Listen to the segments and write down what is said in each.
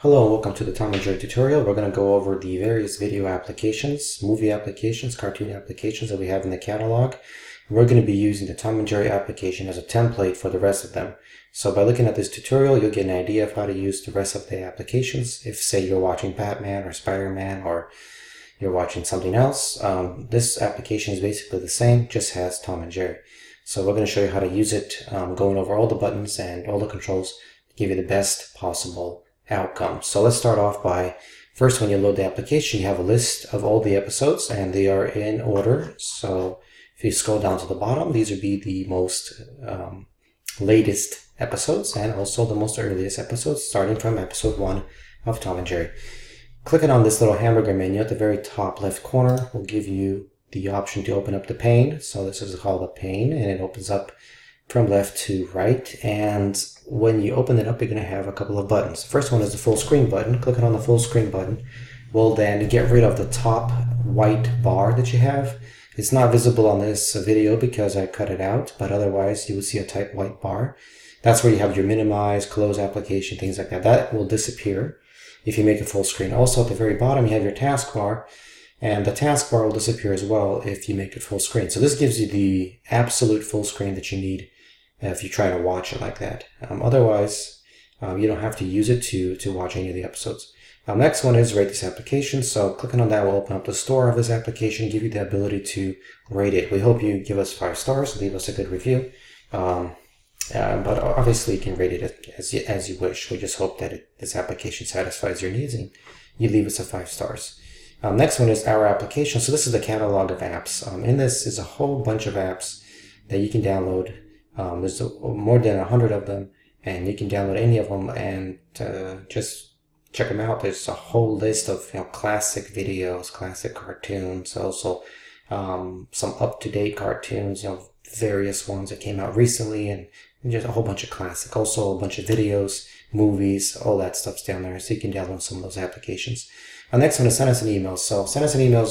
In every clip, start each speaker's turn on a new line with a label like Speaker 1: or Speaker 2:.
Speaker 1: Hello and welcome to the Tom and Jerry tutorial. We're going to go over the various video applications, movie applications, cartoon applications that we have in the catalog. We're going to be using the Tom and Jerry application as a template for the rest of them. So by looking at this tutorial, you'll get an idea of how to use the rest of the applications. If, say, you're watching Batman or Spider-Man or you're watching something else, this application is basically the same, just has Tom and Jerry. So we're going to show you how to use it, going over all the buttons and all the controls to give you the best possible outcome. So let's start off by, first, when you load the application, you have a list of all the episodes and they are in order. So if you scroll down to the bottom, these would be the most latest episodes and also the most earliest episodes, starting from episode 1 of Tom and Jerry. Clicking on this little hamburger menu at the very top left corner will give you the option to open up the pane. So this is called a pane, and it opens up from left to right. And when you open it up, you're going to have a couple of buttons. The first one is the full screen button. Clicking on the full screen button will then get rid of the top white bar that you have. It's not visible on this video because I cut it out, but otherwise you will see a type white bar. That's where you have your minimize, close application, things like that. That will disappear if you make it full screen. Also at the very bottom you have your taskbar, and the taskbar will disappear as well if you make it full screen. So this gives you the absolute full screen that you need if you try to watch it like that. Otherwise, you don't have to use it to watch any of the episodes. Next one is rate this application. So clicking on that will open up the store of this application, give you the ability to rate it. We hope you give us 5 stars, leave us a good review. But obviously you can rate it as you wish. We just hope that this application satisfies your needs and you leave us a 5 stars. Next one is our application. So this is the catalog of apps. In this is a whole bunch of apps that you can download. There's more than 100 of them, and you can download any of them and just check them out. There's a whole list of classic videos, classic cartoons, also some up-to-date cartoons, various ones that came out recently, and just a whole bunch of classic. Also a bunch of videos, movies, all that stuff's down there, so you can download some of those applications. The next one is send us an email. So send us an email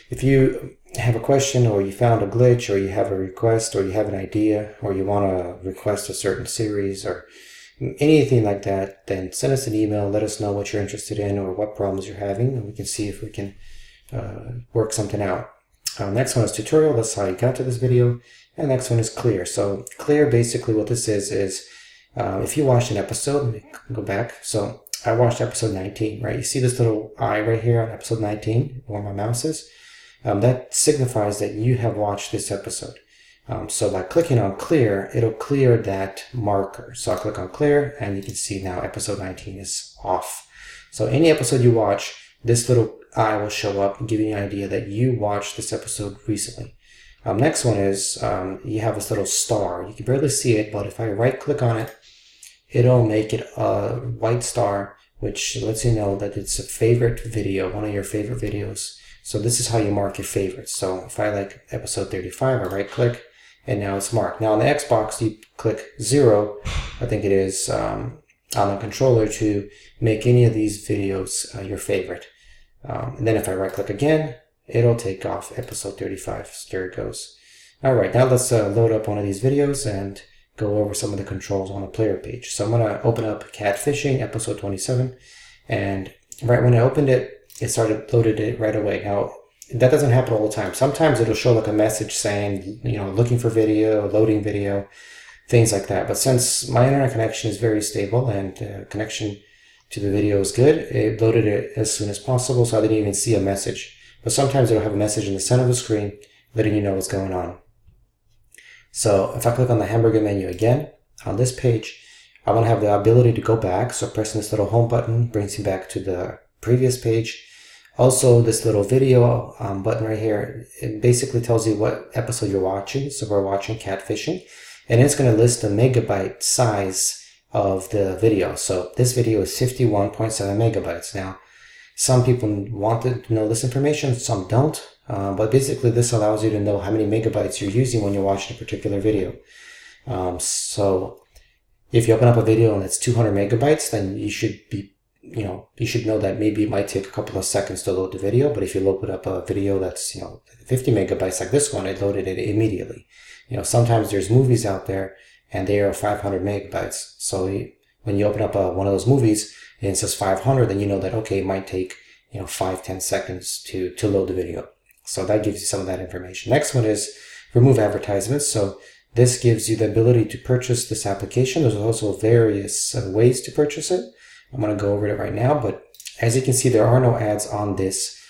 Speaker 1: if you have a question, or you found a glitch, or you have a request, or you have an idea, or you want to request a certain series, or anything like that, then send us an email. Let us know what you're interested in or what problems you're having, and we can see if we can work something out. Next one is tutorial. That's how you got to this video. And next one is clear. So clear, basically what this is if you watched an episode, let me go back. So I watched episode 19, right? You see this little eye right here on episode 19 where my mouse is? That signifies that you have watched this episode. So by clicking on clear, it'll clear that marker. So I'll click on clear, and you can see now episode 19 is off. So any episode you watch, this little eye will show up and give you an idea that you watched this episode recently. Next one is you have this little star. You can barely see it, but if I right click on it, it'll make it a white star, which lets you know that it's a favorite video, one of your favorite videos. So this is how you mark your favorites. So if I like episode 35, I right click, and now it's marked. Now on the Xbox, you click 0, I think it is, on the controller to make any of these videos your favorite. And then if I right click again, it'll take off episode 35. So there it goes. Alright, now let's load up one of these videos and go over some of the controls on the player page. So I'm going to open up Catfishing, episode 27. And right when I opened it, it started loaded it right away. Now, that doesn't happen all the time. Sometimes it'll show like a message saying, looking for video, loading video, things like that. But since my internet connection is very stable and connection to the video is good, it loaded it as soon as possible, so I didn't even see a message. But sometimes it'll have a message in the center of the screen letting you know what's going on. So if I click on the hamburger menu again, on this page, I want to have the ability to go back. So pressing this little home button brings you back to the previous page. Also, this little video button right here, it basically tells you what episode you're watching. So we're watching Catfishing, and it's going to list the megabyte size of the video. So this video is 51.7 megabytes. Now, some people want to know this information, some don't. But basically this allows you to know how many megabytes you're using when you're watching a particular video. So if you open up a video and it's 200 megabytes, then you should be, you should know that maybe it might take a couple of seconds to load the video. But if you open up a video that's, 50 megabytes like this one, it loaded it immediately. Sometimes there's movies out there and they are 500 megabytes. So when you open up one of those movies, and it says 500, then you know that, okay, it might take 5-10 seconds to load the video. So that gives you some of that information. Next one is remove advertisements. So this gives you the ability to purchase this application. There's also various ways to purchase it. I'm going to go over it right now, but as you can see, there are no ads on this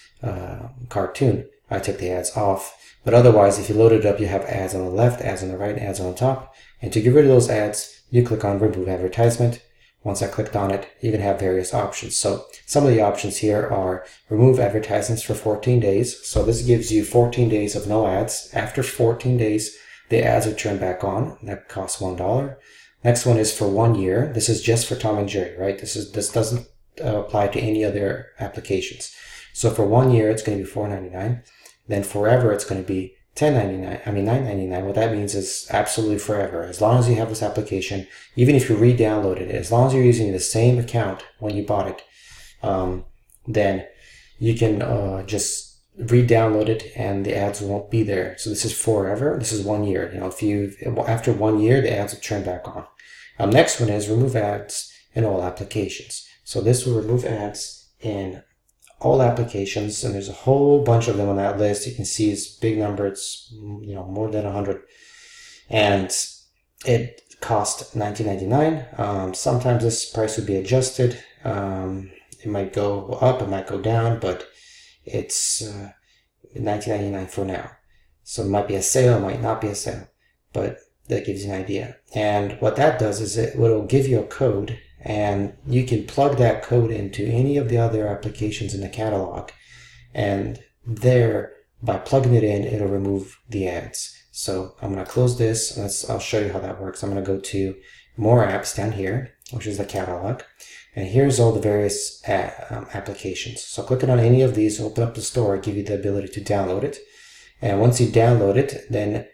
Speaker 1: cartoon. I took the ads off, but otherwise, if you load it up, you have ads on the left, ads on the right, ads on the top. And to get rid of those ads, you click on remove advertisement. Once I clicked on it, you can have various options. So some of the options here are remove advertisements for 14 days. So this gives you 14 days of no ads. After 14 days, the ads are turned back on. That costs $1. Next one is for 1 year. This is just for Tom and Jerry, right? This doesn't apply to any other applications. So for 1 year, it's going to be $4.99. Then forever, it's going to be $9.99. What that means is absolutely forever. As long as you have this application, even if you re-downloaded it, as long as you're using the same account when you bought it, then you can just re-download it and the ads won't be there. So this is forever. This is 1 year. After 1 year, the ads will turn back on. Next one is remove ads in all applications. So this will remove ads in all applications, and there's a whole bunch of them on that list. You can see it's a big number. It's more than 100, and it cost $19.99. Sometimes this price would be adjusted. It might go up, it might go down, but it's $19.99 for now. So it might be a sale, it might not be a sale, but that gives you an idea. And what that does is it will give you a code, and you can plug that code into any of the other applications in the catalog. And there, by plugging it in, it'll remove the ads. So I'm going to close this. I'll show you how that works. I'm going to go to More Apps down here, which is the catalog. And here's all the various applications. So clicking on any of these, open up the store, give you the ability to download it. And once you download it, then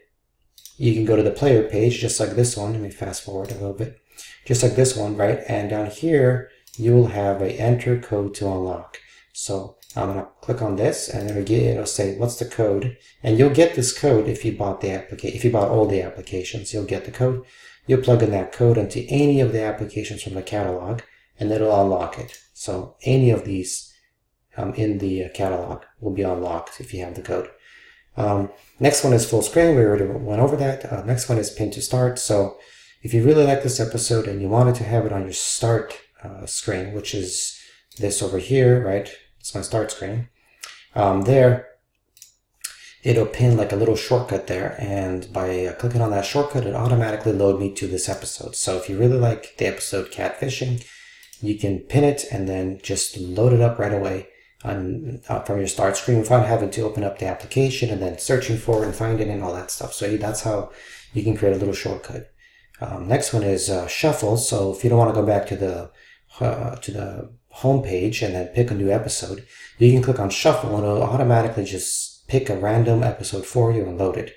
Speaker 1: you can go to the player page, just like this one. Let me fast forward a little bit. Just like this one, right? And down here, you will have a enter code to unlock. So I'm going to click on this, and it'll say, what's the code? And you'll get this code if you bought if you bought all the applications, you'll get the code. You'll plug in that code into any of the applications from the catalog, and it'll unlock it. So any of these in the catalog will be unlocked if you have the code. Next one is full screen. We already went over that. Next one is pin to start. So if you really like this episode and you wanted to have it on your start screen, which is this over here, right? It's my start screen. There, it'll pin like a little shortcut there, and by clicking on that shortcut, it automatically load me to this episode. So if you really like the episode Catfishing, you can pin it and then just load it up right away from your start screen without having to open up the application and then searching for it and finding it and all that stuff. So that's how you can create a little shortcut. Next one is shuffle. So if you don't want to go back to the home page and then pick a new episode, you can click on shuffle and it'll automatically just pick a random episode for you and load it.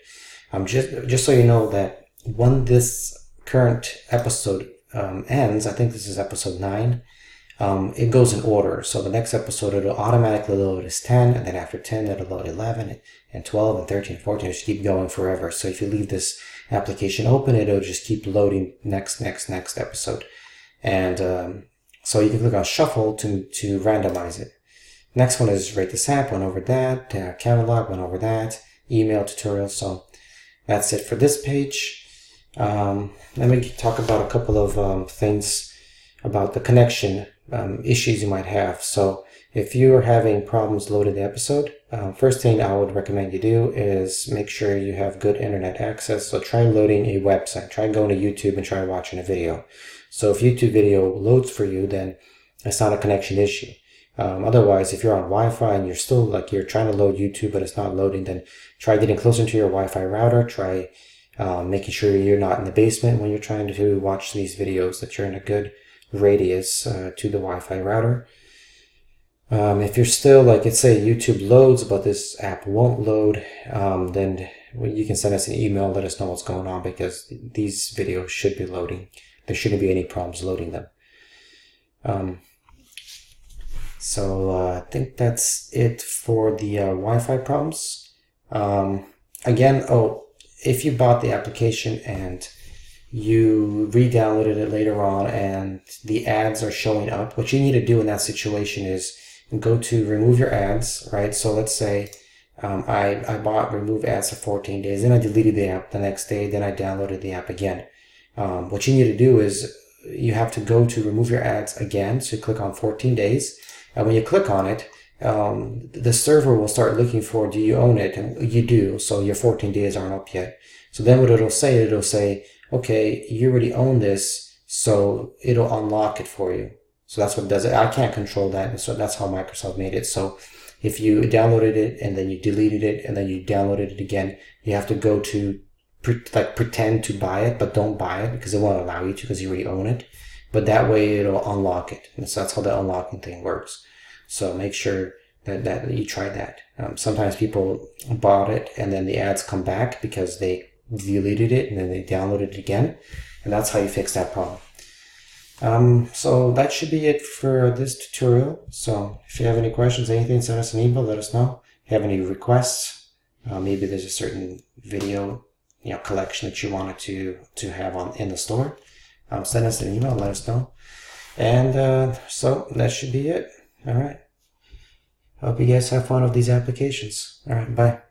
Speaker 1: Just so you know that when this current episode ends, I think this is episode 9, it goes in order. So the next episode it'll automatically load is 10, and then after 10 it'll load 11 and 12 and 13 and 14. Just keep going forever. So if you leave this application open, it'll just keep loading next episode. And so you can click on shuffle to randomize it. Next one is rate the sample, went over that. Catalog, went over that. Email tutorial. So that's it for this page. Let me talk about a couple of things about the connection issues you might have. So if you are having problems loading the episode, first thing I would recommend you do is make sure you have good internet access. So try loading a website. Try going to YouTube and try watching a video. So if YouTube video loads for you, then it's not a connection issue. Otherwise, if you're on Wi-Fi and you're still you're trying to load YouTube but it's not loading, then try getting closer to your Wi-Fi router. Try making sure you're not in the basement when you're trying to watch these videos, that you're in a good radius to the Wi-Fi router. If you're still let's say YouTube loads but this app won't load, then you can send us an email, let us know what's going on, because these videos should be loading. There shouldn't be any problems loading them. So I think that's it for the Wi-Fi problems. Again, if you bought the application and you re-downloaded it later on and the ads are showing up, what you need to do in that situation is go to remove your ads, right? So let's say I bought remove ads for 14 days, then I deleted the app the next day, then I downloaded the app again. What you need to do is you have to go to remove your ads again. So you click on 14 days. And when you click on it, the server will start looking for, do you own it? And you do. So your 14 days aren't up yet. So then what it'll say, okay, you already own this, so it'll unlock it for you. So that's what it does. I can't control that. And so that's how Microsoft made it. So if you downloaded it and then you deleted it and then you downloaded it again, you have to go to pretend to buy it, but don't buy it because it won't allow you to because you already own it. But that way it'll unlock it. And so that's how the unlocking thing works. So make sure that you try that. Sometimes people bought it and then the ads come back because they deleted it and then they downloaded it again. And that's how you fix that problem. So that should be it for this tutorial. So if you have any questions, anything, send us an email, let us know. If you have any requests, maybe there's a certain video collection that you wanted to have in the store, send us an email, let us know. And so that should be it. All right. Hope you guys have fun with these applications. All right, bye.